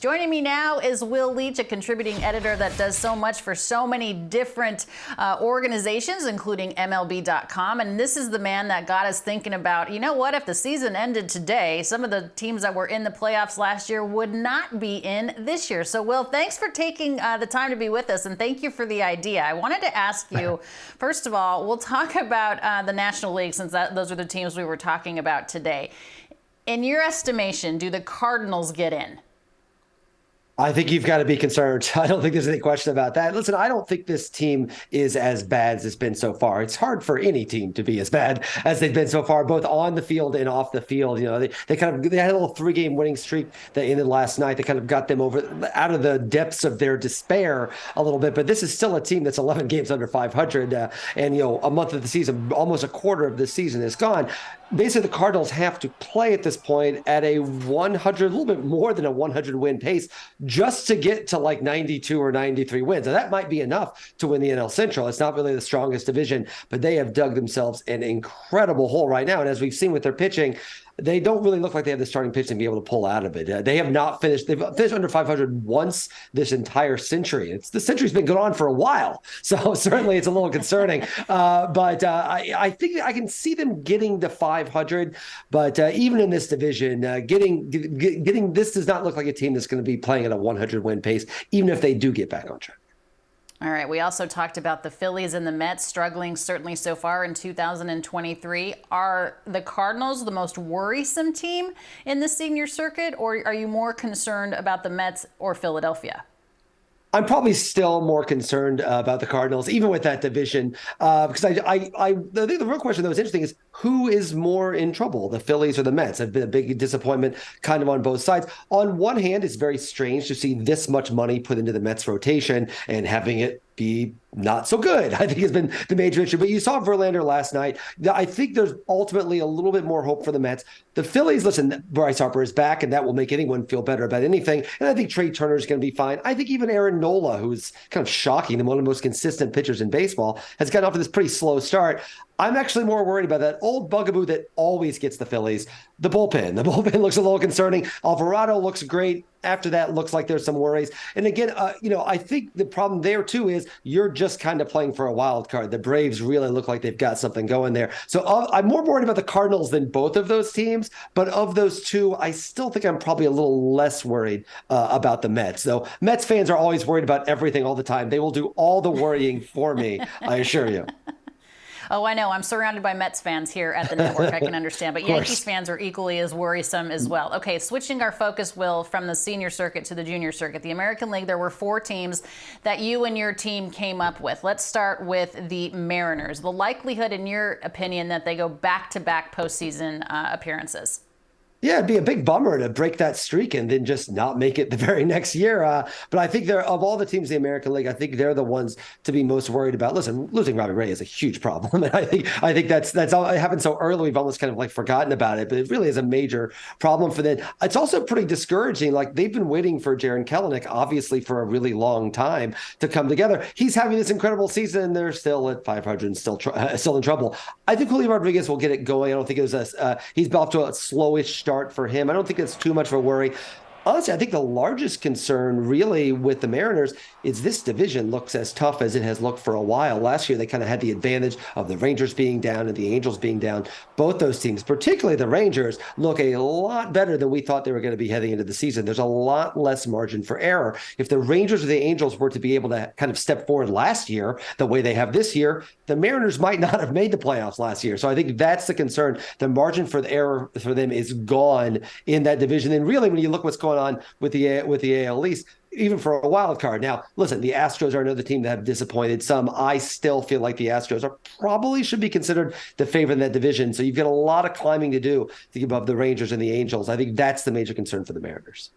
Joining me now is Will Leach, a contributing editor that does so much for so many different organizations, including MLB.com. And this is the man that got us thinking about, you know what, if the season ended today, some of the teams that were in the playoffs last year would not be in this year. So, Will, thanks for taking the time to be with us, and thank you for the idea. I wanted to ask you, first of all, we'll talk about the National League, since those are the teams we were talking about today. In your estimation, do the Cardinals get in? I think you've got to be concerned. I don't think there's any question about that. Listen, I don't think this team is as bad as it's been so far. It's hard for any team to be as bad as they've been so far, both on the field and off the field. You know, they had a little 3-game winning streak that ended last night. That kind of got them out of the depths of their despair a little bit. But this is still a team that's 11 games under 500, and a month of the season, almost a quarter of the season is gone. Basically, the Cardinals have to play at this point at a 100, a little bit more than a 100 win pace, just to get to like 92 or 93 wins. And that might be enough to win the NL Central. It's not really the strongest division, but they have dug themselves an incredible hole right now. And as we've seen with their pitching, they don't really look like they have the starting pitching to be able to pull out of it. They have not finished. They've finished under 500 once this entire century. The century's been going on for a while, so certainly it's a little concerning. But I think I can see them getting to 500. But even in this division, getting this does not look like a team that's going to be playing at a 100 win pace, even if they do get back on track. All right. We also talked about the Phillies and the Mets struggling certainly so far in 2023. Are the Cardinals the most worrisome team in the senior circuit, or are you more concerned about the Mets or Philadelphia? I'm probably still more concerned about the Cardinals, even with that division, because I think the real question that was interesting is who is more in trouble, the Phillies or the Mets? Have been a big disappointment kind of on both sides. On one hand, it's very strange to see this much money put into the Mets rotation and having it be not so good, I think, has been the major issue. But you saw Verlander last night. I think there's ultimately a little bit more hope for the Mets. The Phillies, listen, Bryce Harper is back, and that will make anyone feel better about anything. And I think Trey Turner is going to be fine. I think even Aaron Nola, who's kind of shocking and one of the most consistent pitchers in baseball, has gotten off to this pretty slow start. I'm actually more worried about that old bugaboo that always gets the Phillies, the bullpen. The bullpen looks a little concerning. Alvarado looks great. After that, looks like there's some worries. And again, I think the problem there, too, is you're just kind of playing for a wild card. The Braves really look like they've got something going there. So I'm more worried about the Cardinals than both of those teams. But of those two, I still think I'm probably a little less worried about the Mets. Though Mets fans are always worried about everything all the time. They will do all the worrying for me, I assure you. Oh, I know. I'm surrounded by Mets fans here at the network. I can understand. But Yankees fans are equally as worrisome as well. Okay, switching our focus, Will, from the senior circuit to the junior circuit. The American League, there were 4 teams that you and your team came up with. Let's start with the Mariners. The likelihood, in your opinion, that they go back-to-back postseason appearances? Yeah, it'd be a big bummer to break that streak and then just not make it the very next year. But I think of all the teams in the American League, I think they're the ones to be most worried about. Listen, losing Robbie Ray is a huge problem. And I think that's all. It happened so early, we've almost kind of like forgotten about it. But it really is a major problem for them. It's also pretty discouraging. Like, they've been waiting for Jaron Kelenic, obviously, for a really long time to come together. He's having this incredible season, and they're still at 500 and still in trouble. I think Julio Rodriguez will get it going. I don't think it was he's off to a slowish start for him. I don't think it's too much of a worry. Honestly, I think the largest concern really with the Mariners is this division looks as tough as it has looked for a while. Last year, they kind of had the advantage of the Rangers being down and the Angels being down. Both those teams, particularly the Rangers, look a lot better than we thought they were going to be heading into the season. There's a lot less margin for error. If the Rangers or the Angels were to be able to kind of step forward last year the way they have this year, the Mariners might not have made the playoffs last year. So I think that's the concern. The margin for the error for them is gone in that division. And really, when you look what's going on with the AL East, even for a wild card. Now, listen, the Astros are another team that have disappointed some. I still feel like the Astros should be considered the favorite in that division. So you've got a lot of climbing to do to get above the Rangers and the Angels. I think that's the major concern for the Mariners.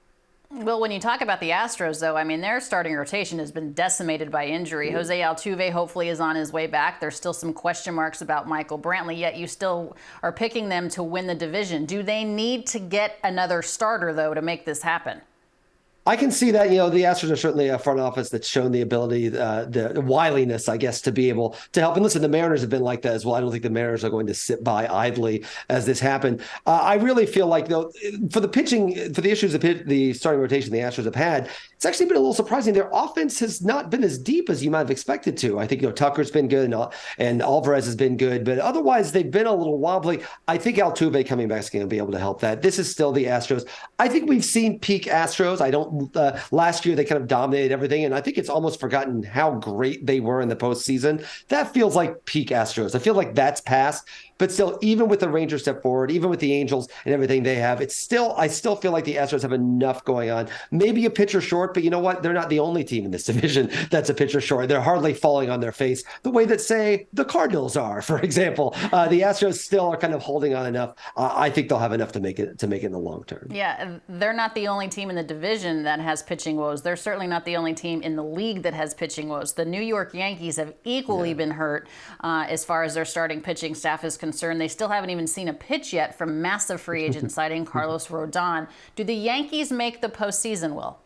Well, when you talk about the Astros, though, I mean, their starting rotation has been decimated by injury. Jose Altuve hopefully is on his way back. There's still some question marks about Michael Brantley, yet you still are picking them to win the division. Do they need to get another starter, though, to make this happen? I can see that. The Astros are certainly a front office that's shown the ability, the wiliness, I guess, to be able to help. And listen, the Mariners have been like that as well. I don't think the Mariners are going to sit by idly as this happened. I really feel like, though, for the pitching, for the issues of the starting rotation the Astros have had, it's actually been a little surprising. Their offense has not been as deep as you might have expected to. I think Tucker's been good and Alvarez has been good, but otherwise they've been a little wobbly. I think Altuve coming back is going to be able to help that. This is still the Astros. I think we've seen peak Astros. I don't. Last year they kind of dominated everything, and I think it's almost forgotten how great they were in the postseason. That feels like peak Astros. I feel like that's past. But still, even with the Rangers step forward, even with the Angels and everything they have, I still feel like the Astros have enough going on. Maybe a pitcher short, but you know what? They're not the only team in this division that's a pitcher short. They're hardly falling on their face the way that, say, the Cardinals are, for example. The Astros still are kind of holding on enough. I think they'll have enough to make it in the long term. Yeah, they're not the only team in the division that has pitching woes. They're certainly not the only team in the league that has pitching woes. The New York Yankees have equally been hurt as far as their starting pitching staff is concerned. They still haven't even seen a pitch yet from massive free agent signing Carlos Rodon. Do the Yankees make the postseason, Will?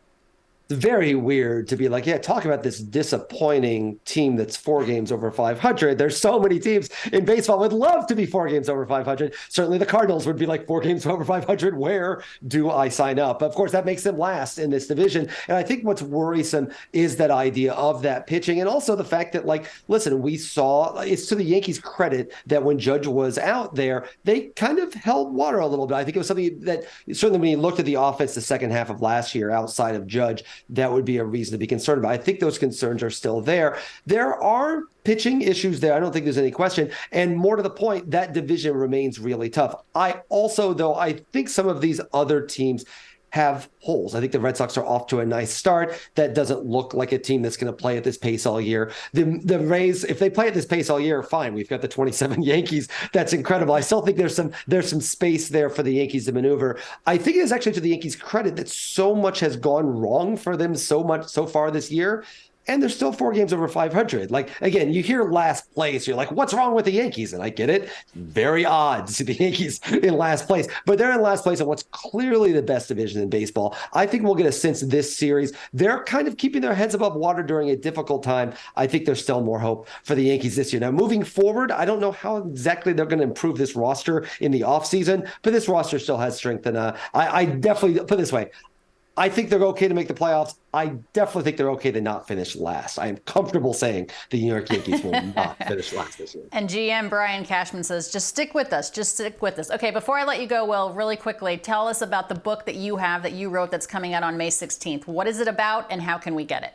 It's very weird to be like, yeah, talk about this disappointing team that's 4 games over 500. There's so many teams in baseball would love to be 4 games over 500. Certainly the Cardinals would be like 4 games over 500. Where do I sign up? But of course, that makes them last in this division. And I think what's worrisome is that idea of that pitching, and also the fact that, like, listen, we saw, it's to the Yankees' credit that when Judge was out there, they kind of held water a little bit. I think it was something that certainly when you looked at the offense the second half of last year outside of Judge, that would be a reason to be concerned about. I think those concerns are still there. There are pitching issues there. I don't think there's any question. And more to the point, that division remains really tough. I think some of these other teams have holes. I think the Red Sox are off to a nice start. That doesn't look like a team that's going to play at this pace all year. The Rays, if they play at this pace all year, fine. We've got the 27 Yankees. That's incredible. I still think there's some space there for the Yankees to maneuver. I think it is actually to the Yankees' credit that so much has gone wrong for them so far this year. And they're still 4 games over 500. Like, again, you hear last place, you're like, what's wrong with the Yankees? And I get it. Very odd to see the Yankees in last place. But they're in last place in what's clearly the best division in baseball. I think we'll get a sense of this series. They're kind of keeping their heads above water during a difficult time. I think there's still more hope for the Yankees this year. Now, moving forward, I don't know how exactly they're going to improve this roster in the offseason, but this roster still has strength. And I definitely, put it this way, I think they're okay to make the playoffs. I definitely think they're okay to not finish last. I am comfortable saying the New York Yankees will not finish last this year. And GM Brian Cashman says, just stick with us. Just stick with us. Okay, before I let you go, Will, really quickly, tell us about the book that you wrote that's coming out on May 16th. What is it about and how can we get it?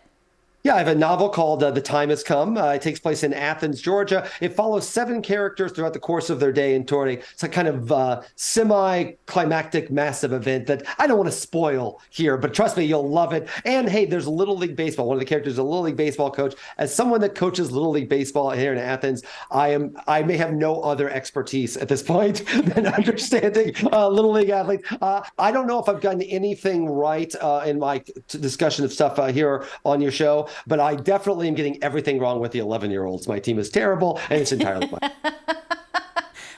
Yeah, I have a novel called The Time Has Come. It takes place in Athens, Georgia. It follows 7 characters throughout the course of their day in touring. It's a kind of semi-climactic, massive event that I don't want to spoil here, but trust me, you'll love it. And hey, there's Little League Baseball. One of the characters is a Little League Baseball coach. As someone that coaches Little League Baseball here in Athens, I may have no other expertise at this point than understanding Little League athletes. I don't know if I've gotten anything right in my discussion of stuff here on your show, but I definitely am getting everything wrong with the 11-year-olds. My team is terrible, and it's entirely fine.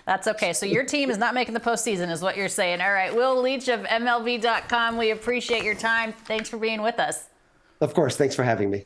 That's okay. So your team is not making the postseason is what you're saying. All right. Will Leitch of MLB.com, we appreciate your time. Thanks for being with us. Of course. Thanks for having me.